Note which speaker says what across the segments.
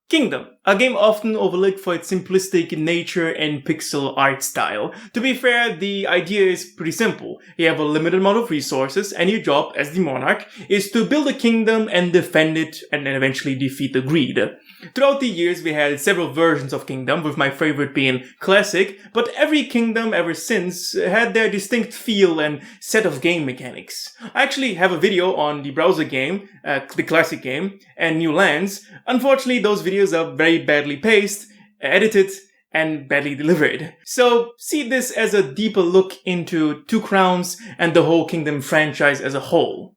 Speaker 1: Kingdom, a game often overlooked for its simplistic nature and pixel art style. To be fair, the idea is pretty simple. You have a limited amount of resources, and your job as the monarch is to build a kingdom and defend it and then eventually defeat the greed. Throughout the years, we had several versions of Kingdom, with my favorite being Classic, but every Kingdom ever since had their distinct feel and set of game mechanics. I actually have a video on the browser game, the Classic game, and New Lands. Unfortunately, those videos are very badly paced, edited, and badly delivered. So see this as a deeper look into Two Crowns and the whole Kingdom franchise as a whole.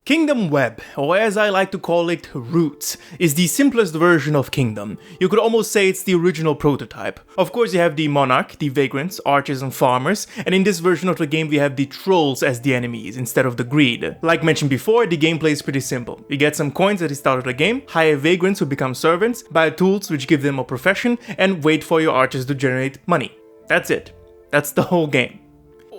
Speaker 1: Kingdom Web, or as I like to call it, Roots, is the simplest version of Kingdom. You could almost say it's the original prototype. Of course you have the Monarch, the Vagrants, Archers and Farmers, and in this version of the game we have the Trolls as the enemies instead of the Greed. Like mentioned before, the gameplay is pretty simple. You get some coins at the start of the game, hire Vagrants who become servants, buy tools which give them a profession, and wait for your Archers to generate money. That's it. That's the whole game.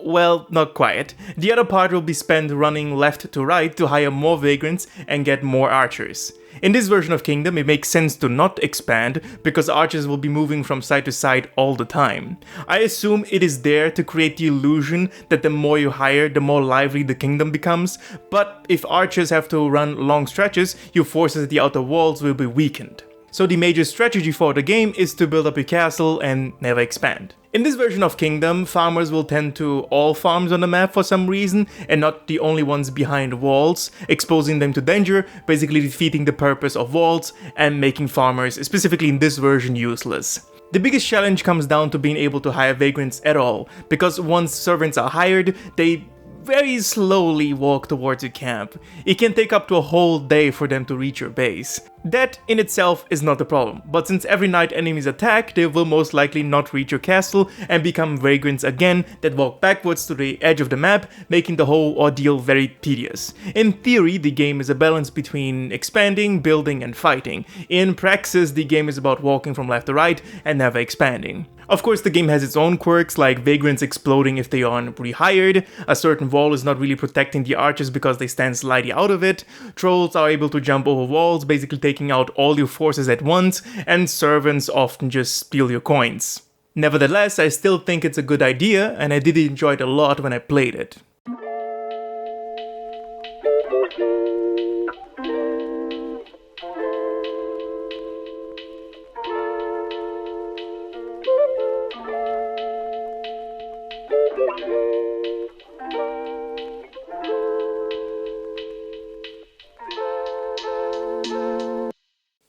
Speaker 1: Well, not quite. The other part will be spent running left to right to hire more Vagrants and get more Archers. In this version of Kingdom, it makes sense to not expand, because Archers will be moving from side to side all the time. I assume it is there to create the illusion that the more you hire, the more lively the kingdom becomes, but if Archers have to run long stretches, your forces at the outer walls will be weakened. So the major strategy for the game is to build up your castle and never expand. In this version of Kingdom, farmers will tend to all farms on the map for some reason, and not the only ones behind walls, exposing them to danger, basically defeating the purpose of walls and making farmers, specifically in this version, useless. The biggest challenge comes down to being able to hire Vagrants at all, because once servants are hired, they very slowly walk towards your camp. It can take up to a whole day for them to reach your base. That in itself is not the problem, but since every night enemies attack, they will most likely not reach your castle and become Vagrants again that walk backwards to the edge of the map, making the whole ordeal very tedious. In theory, the game is a balance between expanding, building and fighting. In praxis, the game is about walking from left to right and never expanding. Of course, the game has its own quirks, like Vagrants exploding if they aren't rehired, a certain wall is not really protecting the Archers because they stand slightly out of it, Trolls are able to jump over walls, basically taking out all your forces at once, and servants often just steal your coins. Nevertheless, I still think it's a good idea, and I did enjoy it a lot when I played it.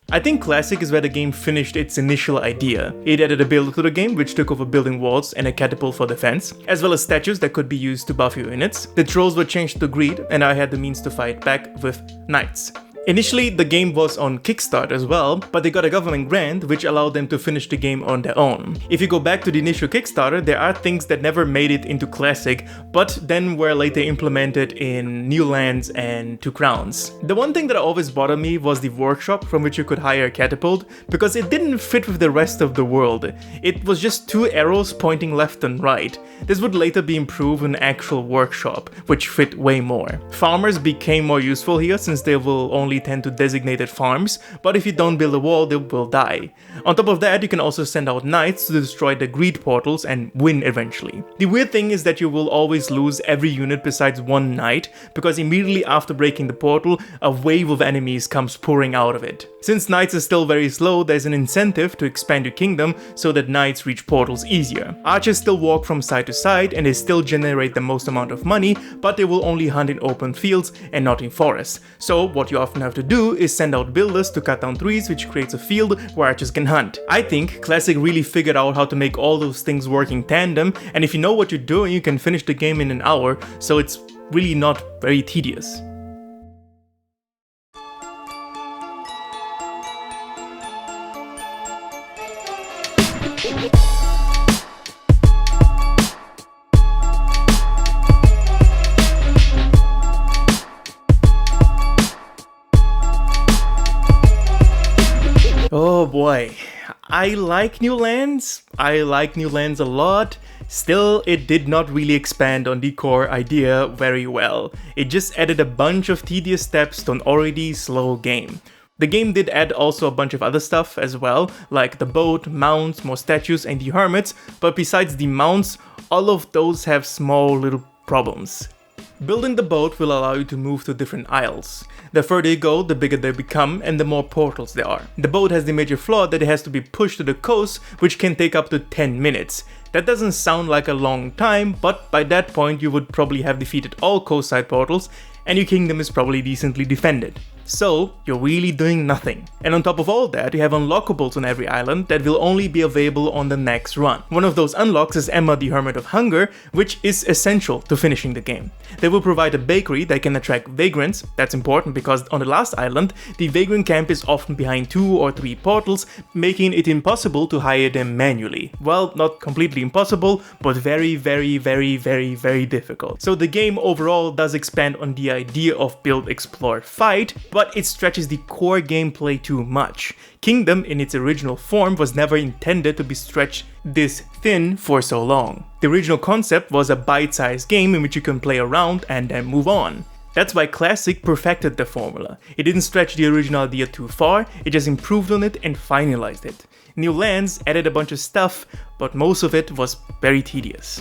Speaker 1: I think Classic is where the game finished its initial idea. It added a builder to the game which took over building walls and a catapult for defense, as well as statues that could be used to buff your units. The trolls were changed to greed, and I had the means to fight back with knights. Initially, the game was on Kickstarter as well, but they got a government grant which allowed them to finish the game on their own. If you go back to the initial Kickstarter, there are things that never made it into Classic, but then were later implemented in New Lands and Two Crowns. The one thing that always bothered me was the workshop from which you could hire a catapult, because it didn't fit with the rest of the world. It was just two arrows pointing left and right. This would later be improved in an actual workshop, which fit way more. Farmers became more useful here since they will only tend to designated farms, but if you don't build a wall, they will die. On top of that, you can also send out knights to destroy the greed portals and win eventually. The weird thing is that you will always lose every unit besides one knight, because immediately after breaking the portal, a wave of enemies comes pouring out of it. Since knights are still very slow, there's an incentive to expand your kingdom so that knights reach portals easier. Archers still walk from side to side and they still generate the most amount of money, but they will only hunt in open fields and not in forests. So what you often have to do is send out builders to cut down trees, which creates a field where archers can hunt. I think Classic really figured out how to make all those things work in tandem, and if you know what you're doing, you can finish the game in an hour, so it's really not very tedious. Oh boy, I like New Lands. I like New Lands a lot. Still, it did not really expand on the core idea very well. It just added a bunch of tedious steps to an already slow game. The game did add also a bunch of other stuff as well, like the boat, mounts, more statues, and the hermits, but besides the mounts, all of those have small little problems. Building the boat will allow you to move to different isles. The further you go, the bigger they become and the more portals there are. The boat has the major flaw that it has to be pushed to the coast, which can take up to 10 minutes. That doesn't sound like a long time, but by that point you would probably have defeated all coastside portals and your kingdom is probably decently defended. So, you're really doing nothing. And on top of all that, you have unlockables on every island that will only be available on the next run. One of those unlocks is Emma the Hermit of Hunger, which is essential to finishing the game. They will provide a bakery that can attract vagrants. That's important because on the last island, the vagrant camp is often behind 2 or 3 portals, making it impossible to hire them manually. Well, not completely impossible, but very difficult. So the game overall does expand on the idea of build, explore, fight, but it stretches the core gameplay too much. Kingdom in its original form was never intended to be stretched this thin for so long. The original concept was a bite-sized game in which you can play around and then move on. That's why Classic perfected the formula. It didn't stretch the original idea too far, it just improved on it and finalized it. New Lands added a bunch of stuff, but most of it was very tedious.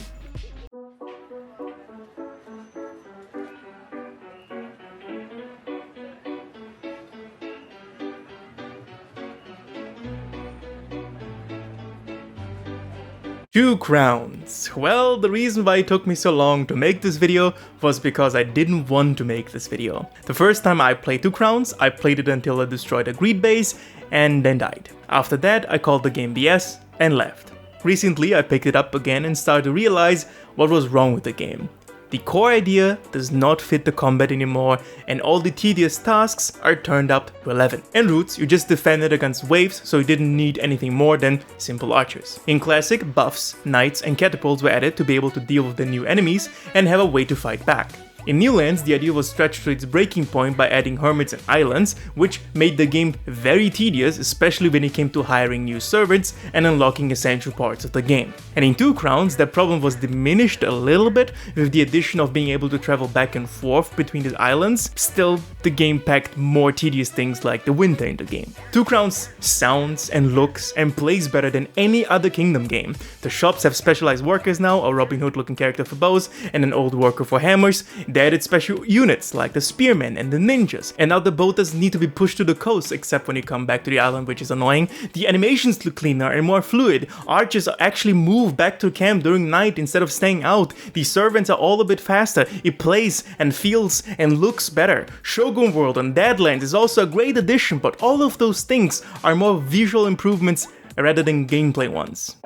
Speaker 1: Two crowns. Well, the reason why it took me so long to make this video was because I didn't want to make this video. The first time I played Two Crowns, I played it until I destroyed a greed base and then died. After that, I called the game BS and left. Recently, I picked it up again and started to realize what was wrong with the game. The core idea does not fit the combat anymore and all the tedious tasks are turned up to 11. In Roots, you just defended against waves, so you didn't need anything more than simple archers. In Classic, buffs, knights and catapults were added to be able to deal with the new enemies and have a way to fight back. In New Lands, the idea was stretched to its breaking point by adding hermits and islands, which made the game very tedious, especially when it came to hiring new servants and unlocking essential parts of the game. And in Two Crowns, that problem was diminished a little bit with the addition of being able to travel back and forth between the islands. Still, the game packed more tedious things like the winter in the game. Two Crowns sounds and looks and plays better than any other Kingdom game. The shops have specialized workers now, a Robin Hood looking character for bows and an old worker for hammers. They added special units like the spearmen and the ninjas, and now the boat doesn't need to be pushed to the coast except when you come back to the island, which is annoying. The animations look cleaner and more fluid. Archers actually move back to camp during night instead of staying out. The servants are all a bit faster. It plays and feels and looks better. Shogun World on Deadlands is also a great addition, but all of those things are more visual improvements rather than gameplay ones.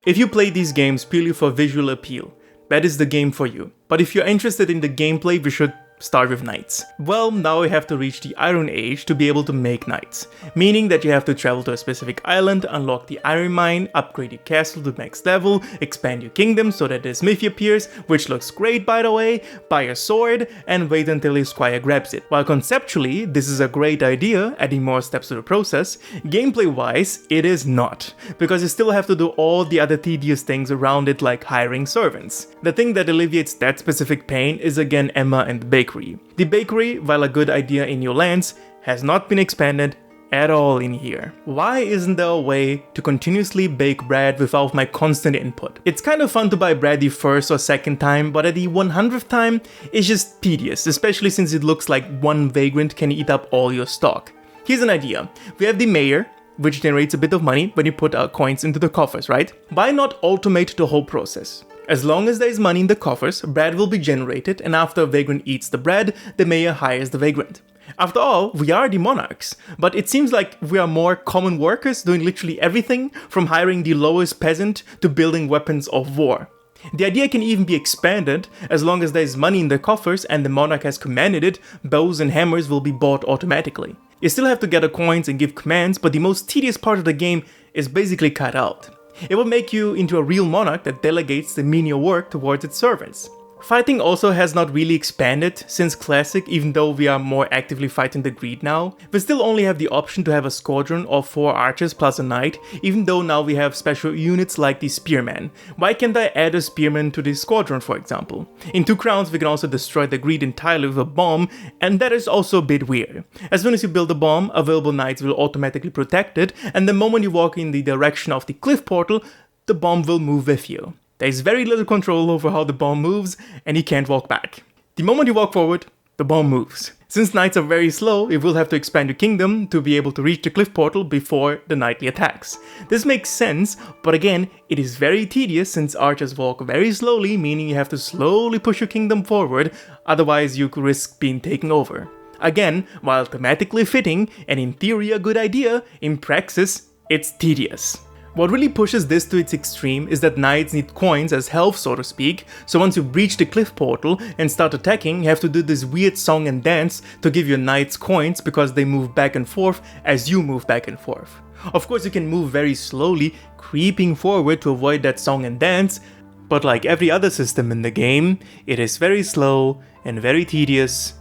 Speaker 1: If you play these games purely for visual appeal, that is the game for you. But if you're interested in the gameplay, we should start with knights. Well, now you have to reach the Iron Age to be able to make knights, meaning that you have to travel to a specific island, unlock the iron mine, upgrade your castle to the next level, expand your kingdom so that a smithy appears, which looks great by the way, buy a sword, and wait until your squire grabs it. While conceptually, this is a great idea, adding more steps to the process, gameplay-wise, it is not, because you still have to do all the other tedious things around it like hiring servants. The thing that alleviates that specific pain is again Emma and the bakery. The bakery, while a good idea in New Lands, has not been expanded at all in here. Why isn't there a way to continuously bake bread without my constant input? It's kind of fun to buy bread the first or second time, but at the 100th time, it's just tedious, especially since it looks like one vagrant can eat up all your stock. Here's an idea. We have the mayor, which generates a bit of money when you put coins into the coffers, right? Why not automate the whole process? As long as there is money in the coffers, bread will be generated, and after a vagrant eats the bread, the mayor hires the vagrant. After all, we are the monarchs, but it seems like we are more common workers doing literally everything, from hiring the lowest peasant to building weapons of war. The idea can even be expanded. As long as there is money in the coffers and the monarch has commanded it, bows and hammers will be bought automatically. You still have to gather coins and give commands, but the most tedious part of the game is basically cut out. It will make you into a real monarch that delegates the menial work towards its servants. Fighting also has not really expanded since Classic, even though we are more actively fighting the greed now. We still only have the option to have a squadron of 4 archers plus a knight, even though now we have special units like the spearmen. Why can't I add a spearman to this squadron, for example? In 2 crowns we can also destroy the greed entirely with a bomb, and that is also a bit weird. As soon as you build a bomb, available knights will automatically protect it, and the moment you walk in the direction of the cliff portal, the bomb will move with you. There is very little control over how the bomb moves, and you can't walk back. The moment you walk forward, the bomb moves. Since knights are very slow, you will have to expand your kingdom to be able to reach the cliff portal before the knightly attacks. This makes sense, but again, it is very tedious since archers walk very slowly, meaning you have to slowly push your kingdom forward, otherwise you could risk being taken over. Again, while thematically fitting and in theory a good idea, in praxis, it's tedious. What really pushes this to its extreme is that knights need coins as health, so to speak, so once you breach the cliff portal and start attacking, you have to do this weird song and dance to give your knights coins because they move back and forth as you move back and forth. Of course you can move very slowly, creeping forward to avoid that song and dance, but like every other system in the game, it is very slow and very tedious.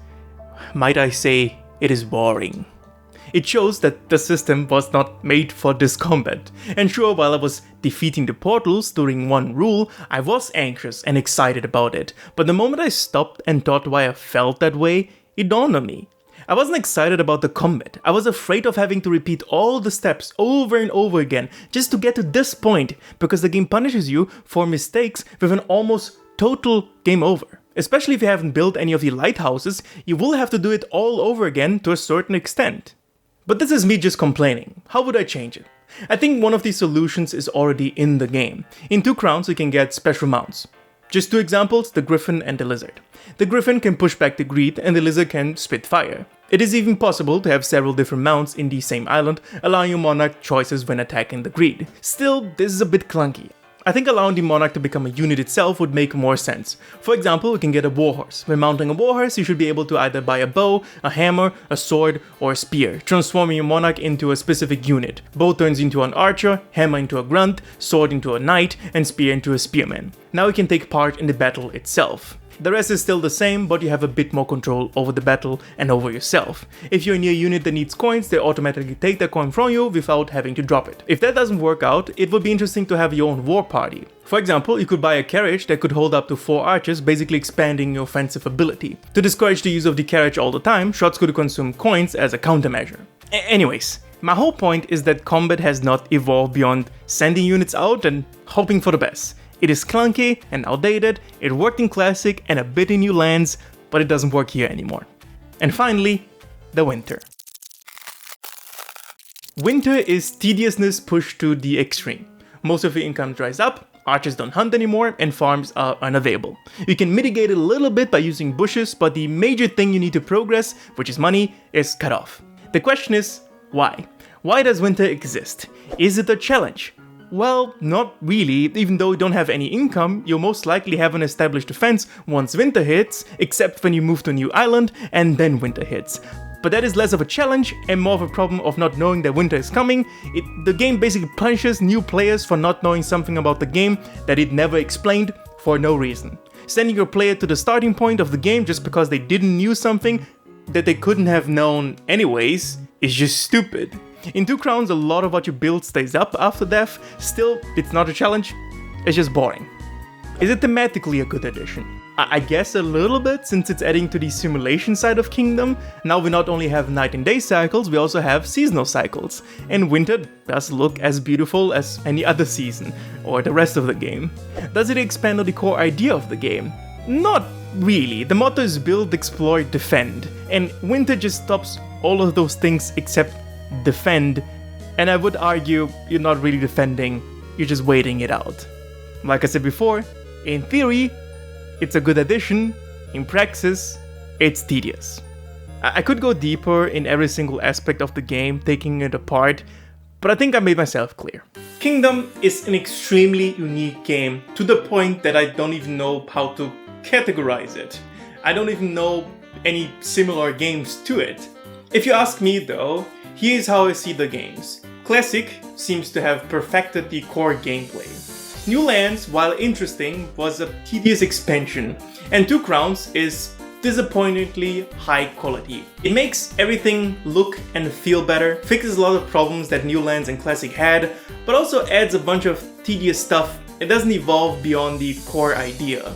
Speaker 1: Might I say, it is boring. It shows that the system was not made for this combat. And sure, while I was defeating the portals during one rule, I was anxious and excited about it, but the moment I stopped and thought why I felt that way, it dawned on me. I wasn't excited about the combat, I was afraid of having to repeat all the steps over and over again just to get to this point, because the game punishes you for mistakes with an almost total game over. Especially if you haven't built any of the lighthouses, you will have to do it all over again to a certain extent. But this is me just complaining. How would I change it? I think one of these solutions is already in the game. In 2 crowns you can get special mounts. Just 2 examples, the Griffin and the Lizard. The Griffin can push back the greed and the Lizard can spit fire. It is even possible to have several different mounts in the same island, allowing you monarch choices when attacking the greed. Still, this is a bit clunky. I think allowing the monarch to become a unit itself would make more sense. For example, we can get a warhorse. When mounting a warhorse, you should be able to either buy a bow, a hammer, a sword, or a spear, transforming your monarch into a specific unit. Bow turns into an archer, hammer into a grunt, sword into a knight, and spear into a spearman. Now you can take part in the battle itself. The rest is still the same, but you have a bit more control over the battle and over yourself. If you're near a unit that needs coins, they automatically take that coin from you without having to drop it. If that doesn't work out, it would be interesting to have your own war party. For example, you could buy a carriage that could hold up to 4 archers, basically expanding your offensive ability. To discourage the use of the carriage all the time, shots could consume coins as a countermeasure. Anyways, my whole point is that combat has not evolved beyond sending units out and hoping for the best. It is clunky and outdated, it worked in Classic and a bit in New Lands, but it doesn't work here anymore. And finally, the winter. Winter is tediousness pushed to the extreme. Most of your income dries up, archers don't hunt anymore, and farms are unavailable. You can mitigate it a little bit by using bushes, but the major thing you need to progress, which is money, is cut off. The question is, why? Why does winter exist? Is it a challenge? Well, not really. Even though you don't have any income, you'll most likely have an established defense once winter hits, except when you move to a new island and then winter hits. But that is less of a challenge and more of a problem of not knowing that winter is coming. The game basically punishes new players for not knowing something about the game that it never explained for no reason. Sending your player to the starting point of the game just because they didn't know something that they couldn't have known anyways is just stupid. In 2 crowns, a lot of what you build stays up after death. Still, it's not a challenge, it's just boring. Is it thematically a good addition? I guess a little bit, since it's adding to the simulation side of Kingdom. Now we not only have night and day cycles, we also have seasonal cycles. And winter does look as beautiful as any other season, or the rest of the game. Does it expand on the core idea of the game? Not really. The motto is build, explore, defend. And winter just stops all of those things except defend, and I would argue you're not really defending, you're just waiting it out. Like I said before, in theory, it's a good addition, in praxis, it's tedious. I could go deeper in every single aspect of the game, taking it apart, but I think I made myself clear. Kingdom is an extremely unique game, to the point that I don't even know how to categorize it. I don't even know any similar games to it. If you ask me though, here's how I see the games. Classic seems to have perfected the core gameplay. New Lands, while interesting, was a tedious expansion, and Two Crowns is disappointingly high quality. It makes everything look and feel better, fixes a lot of problems that New Lands and Classic had, but also adds a bunch of tedious stuff. It doesn't evolve beyond the core idea.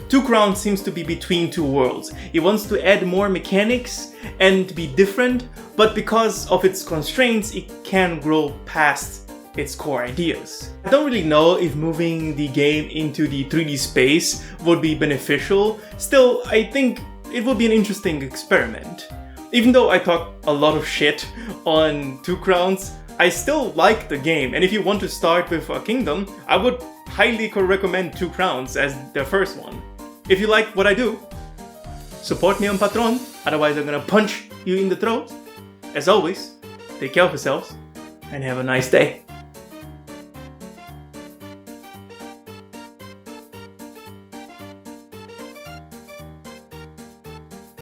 Speaker 1: Two Crowns seems to be between two worlds. It wants to add more mechanics and be different, but because of its constraints, it can grow past its core ideas. I don't really know if moving the game into the 3D space would be beneficial. Still, I think it would be an interesting experiment. Even though I talk a lot of shit on Two Crowns, I still like the game, and if you want to start with a kingdom, I would highly recommend Two Crowns as the first one. If you like what I do, support me on Patreon, otherwise I'm gonna punch you in the throat. As always, take care of yourselves, and have a nice day.